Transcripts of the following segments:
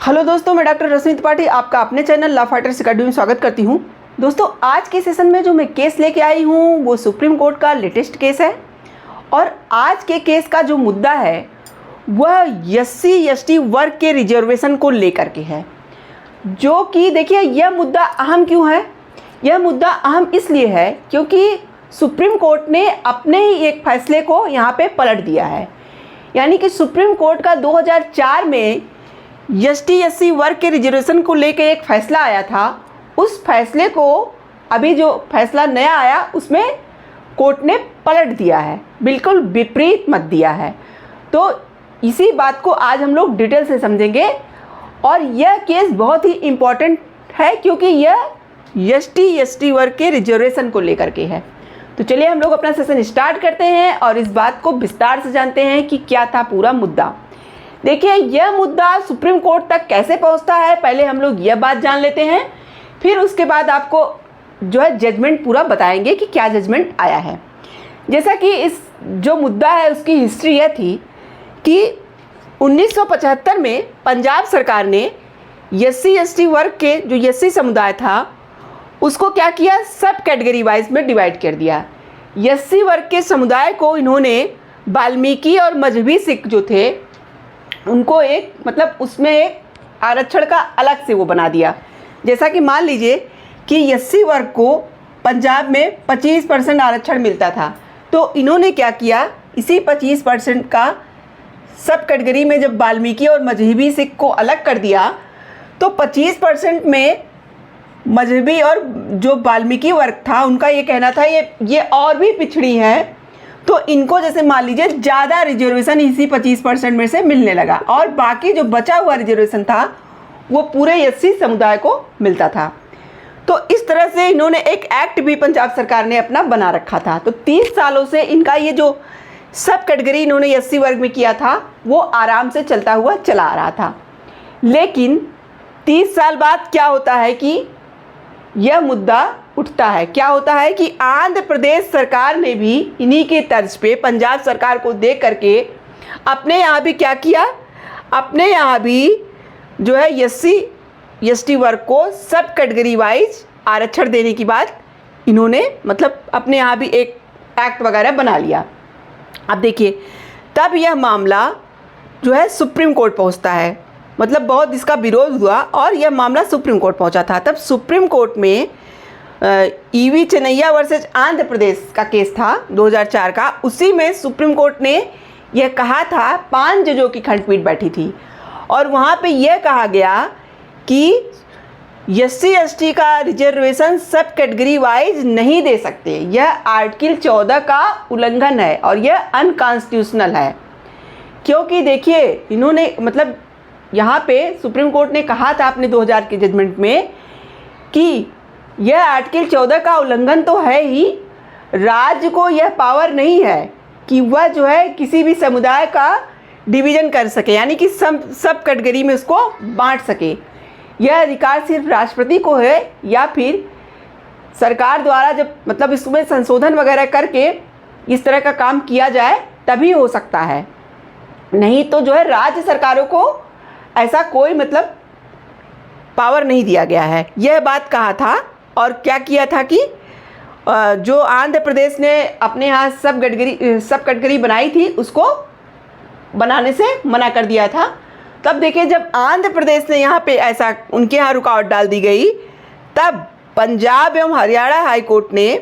Hello दोस्तों, मैं doctor रश्मि त्रिपाठी आपका अपने चैनल लॉ फाइटर्स अकेडमी में स्वागत करती हूं। दोस्तों, आज के सेशन में जो मैं केस लेके आई हूं वो सुप्रीम कोर्ट का लेटेस्ट केस है और आज के केस का जो मुद्दा है वह SC/ST वर्ग के रिजर्वेशन को लेकर के है। जो कि देखिए, यह मुद्दा अहम क्यों है? यह मुद्दा अहम इसलिए है क्योंकि सुप्रीम कोर्ट ने अपने ही एक फैसले को यहाँ पे पलट दिया है। यानी कि सुप्रीम कोर्ट का 2004 में ST/SC वर्ग के रिजर्वेशन को लेकर एक फ़ैसला आया था। उस फैसले को अभी जो फैसला नया आया उसमें कोर्ट ने पलट दिया है, बिल्कुल विपरीत मत दिया है। तो इसी बात को आज हम लोग डिटेल से समझेंगे और यह केस बहुत ही इम्पॉर्टेंट है क्योंकि यह ST/ST वर्ग के रिजर्वेशन को लेकर के है। तो चलिए हम लोग अपना सेशन स्टार्ट करते हैं और इस बात को विस्तार से जानते हैं कि क्या था पूरा मुद्दा। देखिए, यह मुद्दा सुप्रीम कोर्ट तक कैसे पहुंचता है, पहले हम लोग यह बात जान लेते हैं, फिर उसके बाद आपको जो है जजमेंट पूरा बताएंगे कि क्या जजमेंट आया है। जैसा कि इस जो मुद्दा है उसकी हिस्ट्री यह थी कि 1975 में पंजाब सरकार ने SC/ST वर्ग के जो SC समुदाय था उसको क्या किया, सब कैटेगरी वाइज में डिवाइड कर दिया। SC वर्ग के समुदाय को इन्होंने वाल्मीकि और मजहबी सिख जो थे उनको एक मतलब उसमें एक आरक्षण का अलग से वो बना दिया। जैसा कि मान लीजिए कि SC वर्ग को पंजाब में 25% आरक्षण मिलता था, तो इन्होंने क्या किया, इसी 25% का सब कैटेगरी में जब वाल्मीकि और मजहबी सिख को अलग कर दिया तो 25% में मजहबी और जो वाल्मीकि वर्ग था उनका ये कहना था ये और भी पिछड़ी हैं, तो इनको जैसे मान लीजिए ज़्यादा रिजर्वेशन इसी 25% में से मिलने लगा और बाकी जो बचा हुआ रिजर्वेशन था वो पूरे SC समुदाय को मिलता था। तो इस तरह से इन्होंने एक एक्ट भी पंजाब सरकार ने अपना बना रखा था। तो 30 सालों से इनका ये जो सब कैटेगरी इन्होंने SC वर्ग में किया था वो आराम से चलता हुआ चला आ रहा था। लेकिन 30 साल बाद क्या होता है कि यह मुद्दा उठता है। क्या होता है कि आंध्र प्रदेश सरकार ने भी इन्हीं के तर्ज पे पंजाब सरकार को देख करके अपने यहाँ भी क्या किया, अपने यहाँ भी जो है SC/ST वर्ग को सब कैटेगरी वाइज आरक्षण देने की बात इन्होंने मतलब अपने यहाँ भी एक एक्ट वगैरह बना लिया। अब देखिए, तब यह मामला जो है सुप्रीम कोर्ट पहुँचता है, मतलब बहुत इसका विरोध हुआ और यह मामला सुप्रीम कोर्ट पहुंचा था। तब सुप्रीम कोर्ट में EV चेन्नैया वर्सेज आंध्र प्रदेश का केस था 2004 का। उसी में सुप्रीम कोर्ट ने यह कहा था, 5 जजों की खंडपीठ बैठी थी और वहाँ पे यह कहा गया कि SC/ST का रिजर्वेशन सब कैटेगरी वाइज नहीं दे सकते, यह आर्टिकल 14 का उल्लंघन है और यह अनकॉन्स्टिट्यूशनल है। क्योंकि देखिए, इन्होंने मतलब यहाँ पे सुप्रीम कोर्ट ने कहा था अपने 2000 के जजमेंट में कि यह आर्टिकल 14 का उल्लंघन तो है ही, राज्य को यह पावर नहीं है कि वह जो है किसी भी समुदाय का डिवीज़न कर सके, यानी कि सब कैटेगरी में उसको बांट सके। यह अधिकार सिर्फ राष्ट्रपति को है या फिर सरकार द्वारा जब मतलब इसमें संशोधन वगैरह करके इस तरह का काम किया जाए तभी हो सकता है, नहीं तो जो है राज्य सरकारों को ऐसा कोई मतलब पावर नहीं दिया गया है। यह बात कहा था और क्या किया था कि जो आंध्र प्रदेश ने अपने यहाँ सब कैटेगरी बनाई थी उसको बनाने से मना कर दिया था। तब देखिए, जब आंध्र प्रदेश ने यहाँ पे ऐसा उनके यहाँ रुकावट डाल दी गई, तब पंजाब एवं हरियाणा हाई कोर्ट ने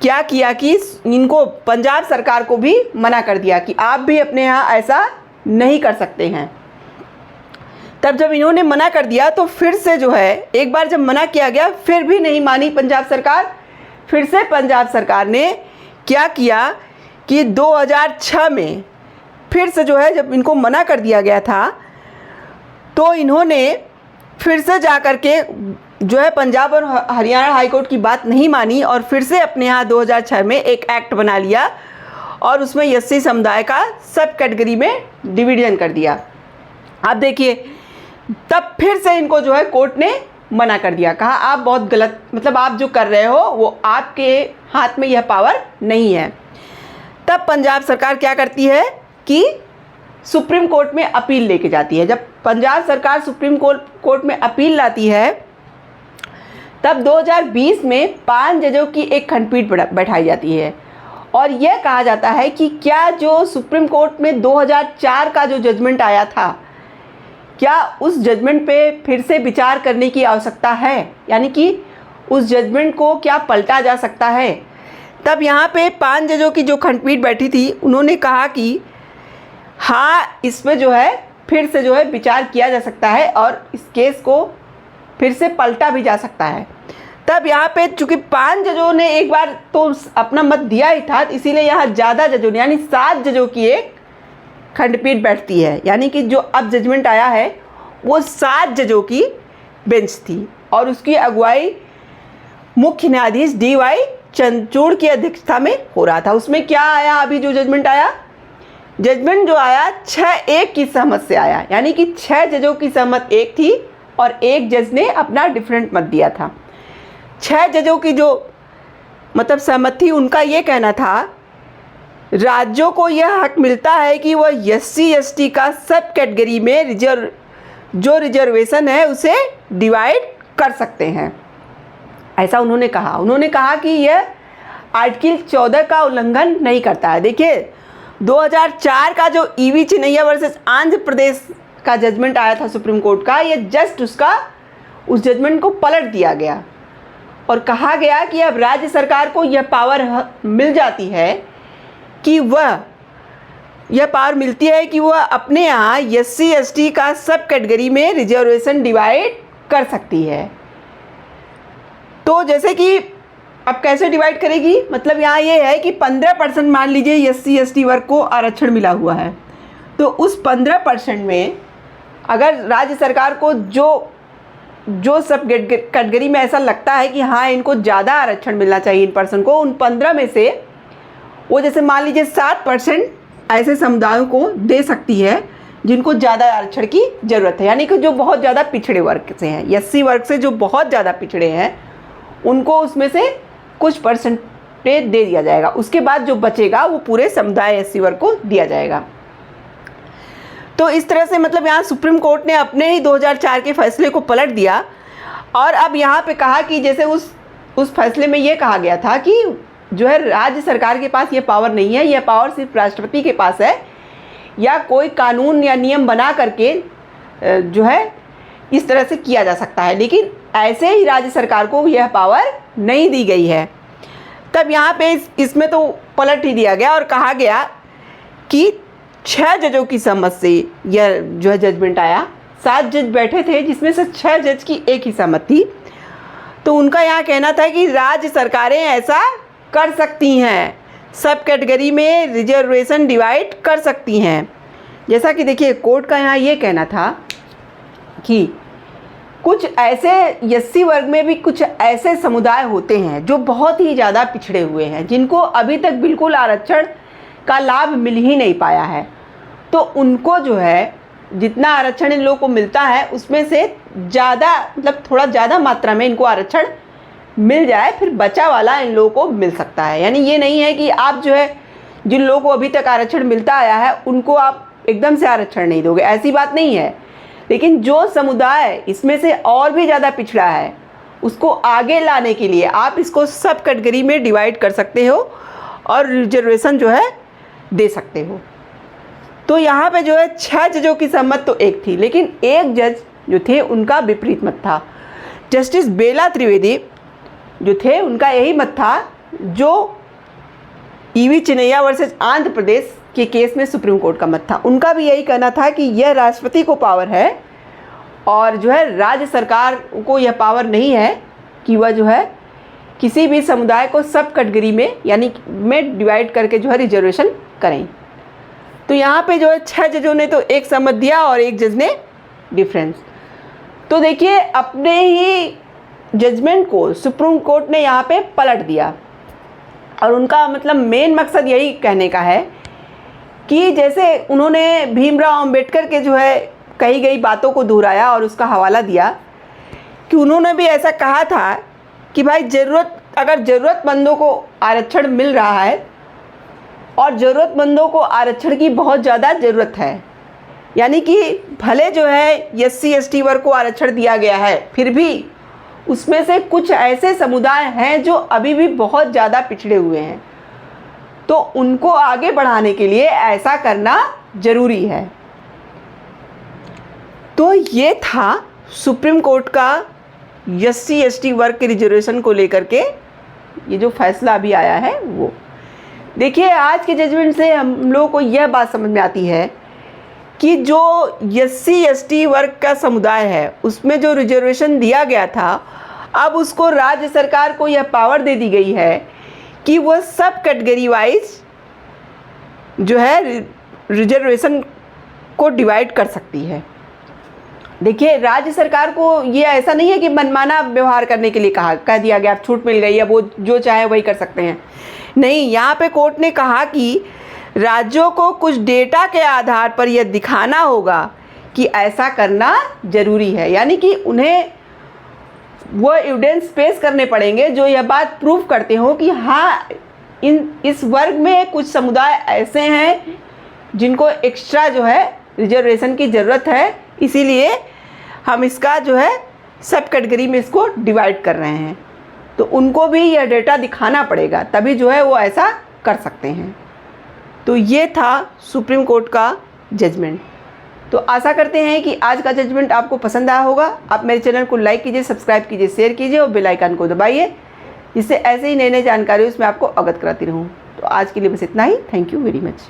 क्या किया कि इनको पंजाब सरकार को भी मना कर दिया कि आप भी अपने यहाँ ऐसा नहीं कर सकते हैं। तब जब इन्होंने मना कर दिया तो फिर से जो है एक बार जब मना किया गया फिर भी नहीं मानी पंजाब सरकार। फिर से पंजाब सरकार ने क्या किया कि 2006 में फिर से जो है जब इनको मना कर दिया गया था तो इन्होंने फिर से जा कर के जो है पंजाब और हरियाणा हाई कोर्ट की बात नहीं मानी और फिर से अपने यहाँ 2006 में एक एक्ट बना लिया और उसमें SC समुदाय का सब कैटेगरी में डिवीजन कर दिया। अब देखिए, तब फिर से इनको जो है कोर्ट ने मना कर दिया, कहा आप बहुत गलत मतलब आप जो कर रहे हो वो आपके हाथ में यह पावर नहीं है। तब पंजाब सरकार क्या करती है कि सुप्रीम कोर्ट में अपील लेके जाती है। जब पंजाब सरकार सुप्रीम कोर्ट में अपील लाती है, तब 2020 में 5 जजों की एक खंडपीठ बैठाई जाती है और यह कहा जाता है कि क्या जो सुप्रीम कोर्ट में 2004 का जो जजमेंट आया था, क्या उस जजमेंट पे फिर से विचार करने की आवश्यकता है, यानी कि उस जजमेंट को क्या पलटा जा सकता है। तब यहाँ पे 5 जजों की जो खंडपीठ बैठी थी, उन्होंने कहा कि हाँ, इसमें जो है फिर से जो है विचार किया जा सकता है और इस केस को फिर से पलटा भी जा सकता है। तब यहाँ पे चूँकि 5 जजों ने एक बार तो अपना मत दिया ही था, इसीलिए यहाँ ज़्यादा जजों ने यानी 7 जजों की एक खंडपीठ बैठती है, यानी कि जो अब जजमेंट आया है वो 7 जजों की बेंच थी और उसकी अगुवाई मुख्य न्यायाधीश DY चंद्रचूड़ की अध्यक्षता में हो रहा था। उसमें क्या आया, अभी जो जजमेंट आया, जजमेंट जो आया 6-1 की सहमत से आया, यानी कि 6 जजों की सहमत एक थी और एक जज ने अपना डिफरेंट मत दिया था। 6 जजों की जो मतलब सहमत थी, उनका ये कहना था राज्यों को यह हक मिलता है कि वह SC/ST का सब कैटेगरी में जो रिजर्वेशन है उसे डिवाइड कर सकते हैं, ऐसा उन्होंने कहा। उन्होंने कहा कि यह आर्टिकल 14 का उल्लंघन नहीं करता है। देखिए 2004 का जो EV चिन्नैया वर्सेस आंध्र प्रदेश का जजमेंट आया था सुप्रीम कोर्ट का, ये जस्ट उस जजमेंट को पलट दिया गया और कहा गया कि अब राज्य सरकार को यह पावर मिल जाती है कि यह पावर मिलती है कि वह अपने यहाँ SC/ST का सब कैटेगरी में रिजर्वेशन डिवाइड कर सकती है। तो जैसे कि अब कैसे डिवाइड करेगी, मतलब यहाँ ये है कि 15% मान लीजिए SC/ST वर्ग को आरक्षण मिला हुआ है, तो उस 15% में अगर राज्य सरकार को जो सब कैटेगरी में ऐसा लगता है कि हाँ इनको ज़्यादा आरक्षण मिलना चाहिए इन पर्सन को, उन 15 में से वो जैसे मान लीजिए 7% ऐसे समुदायों को दे सकती है जिनको ज़्यादा आरक्षण की ज़रूरत है, यानी कि जो बहुत ज़्यादा पिछड़े वर्ग से हैं, SC वर्ग से जो बहुत ज़्यादा पिछड़े हैं, उनको उसमें से कुछ परसेंटेज दे दिया जाएगा। उसके बाद जो बचेगा वो पूरे समुदाय SC वर्ग को दिया जाएगा। तो इस तरह से मतलब यहाँ सुप्रीम कोर्ट ने अपने ही 2004 के फैसले को पलट दिया और अब यहाँ पे कहा कि जैसे उस फैसले में ये कहा गया था कि जो है राज्य सरकार के पास ये पावर नहीं है, यह पावर सिर्फ राष्ट्रपति के पास है या कोई कानून या नियम बना करके जो है इस तरह से किया जा सकता है, लेकिन ऐसे ही राज्य सरकार को यह पावर नहीं दी गई है। तब यहाँ पे इसमें तो पलट ही दिया गया और कहा गया कि 6 जजों की सहमत से यह जो है जजमेंट आया। 7 जज बैठे थे जिसमें से 6 जज की एक ही सहमत थी। तो उनका यहाँ कहना था कि राज्य सरकारें ऐसा कर सकती हैं, सब कैटेगरी में रिजर्वेशन डिवाइड कर सकती हैं। जैसा कि देखिए कोर्ट का यहाँ ये कहना था कि कुछ ऐसे SC वर्ग में भी कुछ ऐसे समुदाय होते हैं जो बहुत ही ज़्यादा पिछड़े हुए हैं, जिनको अभी तक बिल्कुल आरक्षण का लाभ मिल ही नहीं पाया है। तो उनको जो है जितना आरक्षण इन लोगों को मिलता है उसमें से ज़्यादा मतलब थोड़ा ज़्यादा मात्रा में इनको आरक्षण मिल जाए, फिर बचा वाला इन लोगों को मिल सकता है। यानी ये नहीं है कि आप जो है जिन लोगों को अभी तक आरक्षण मिलता आया है उनको आप एकदम से आरक्षण नहीं दोगे, ऐसी बात नहीं है। लेकिन जो समुदाय इसमें से और भी ज़्यादा पिछड़ा है उसको आगे लाने के लिए आप इसको सब कैटेगरी में डिवाइड कर सकते हो और रिजर्वेशन जो है दे सकते हो। तो यहाँ पे जो है 6 जजों की सहमत तो एक थी, लेकिन एक जज जो थे उनका विपरीत मत था। जस्टिस बेला त्रिवेदी जो थे उनका यही मत था जो EV चिन्नैया वर्सेस आंध्र प्रदेश के केस में सुप्रीम कोर्ट का मत था। उनका भी यही कहना था कि यह राष्ट्रपति को पावर है और जो है राज्य सरकार को यह पावर नहीं है कि वह जो है किसी भी समुदाय को सब कैटेगरी में यानी में डिवाइड करके जो है रिजर्वेशन करें। तो यहाँ पे जो है 6 जजों ने तो एक सहमत दिया और एक जज ने डिफरेंस। तो देखिए अपने ही जजमेंट को सुप्रीम कोर्ट ने यहाँ पे पलट दिया और उनका मतलब मेन मकसद यही कहने का है कि जैसे उन्होंने भीमराव अंबेडकर के जो है कही गई बातों को दोहराया और उसका हवाला दिया कि उन्होंने भी ऐसा कहा था कि भाई अगर ज़रूरतमंदों को आरक्षण मिल रहा है और ज़रूरतमंदों को आरक्षण की बहुत ज़्यादा ज़रूरत है, यानी कि भले जो है SC/ST वर्ग को आरक्षण दिया गया है, फिर भी उसमें से कुछ ऐसे समुदाय हैं जो अभी भी बहुत ज़्यादा पिछड़े हुए हैं, तो उनको आगे बढ़ाने के लिए ऐसा करना ज़रूरी है। तो ये था सुप्रीम कोर्ट का SC/ST वर्ग के रिजर्वेशन को लेकर के ये जो फैसला अभी आया है वो। देखिए, आज के जजमेंट से हम लोगों को यह बात समझ में आती है कि जो SC/ST वर्ग का समुदाय है उसमें जो रिजर्वेशन दिया गया था, अब उसको राज्य सरकार को यह पावर दे दी गई है कि वह सब कैटेगरी वाइज जो है रिजर्वेशन को डिवाइड कर सकती है। देखिए, राज्य सरकार को ये ऐसा नहीं है कि मनमाना व्यवहार करने के लिए कह दिया गया, छूट मिल गई है, वो जो चाहे वही कर सकते हैं। नहीं, यहाँ पे कोर्ट ने कहा कि राज्यों को कुछ डेटा के आधार पर यह दिखाना होगा कि ऐसा करना ज़रूरी है, यानी कि उन्हें वो एविडेंस पेश करने पड़ेंगे जो यह बात प्रूव करते हो कि हाँ, इस वर्ग में कुछ समुदाय ऐसे हैं जिनको एक्स्ट्रा जो है रिजर्वेशन की ज़रूरत है, इसीलिए हम इसका जो है सब कैटेगरी में इसको डिवाइड कर रहे हैं। तो उनको भी यह डेटा दिखाना पड़ेगा, तभी जो है वो ऐसा कर सकते हैं। तो ये था सुप्रीम कोर्ट का जजमेंट। तो आशा करते हैं कि आज का जजमेंट आपको पसंद आया होगा। आप मेरे चैनल को लाइक कीजिए, सब्सक्राइब कीजिए, शेयर कीजिए और बेल आइकन को दबाइए, जिससे ऐसे ही नए नए जानकारी उसमें आपको अवगत कराती रहूँ। तो आज के लिए बस इतना ही। Thank you very much.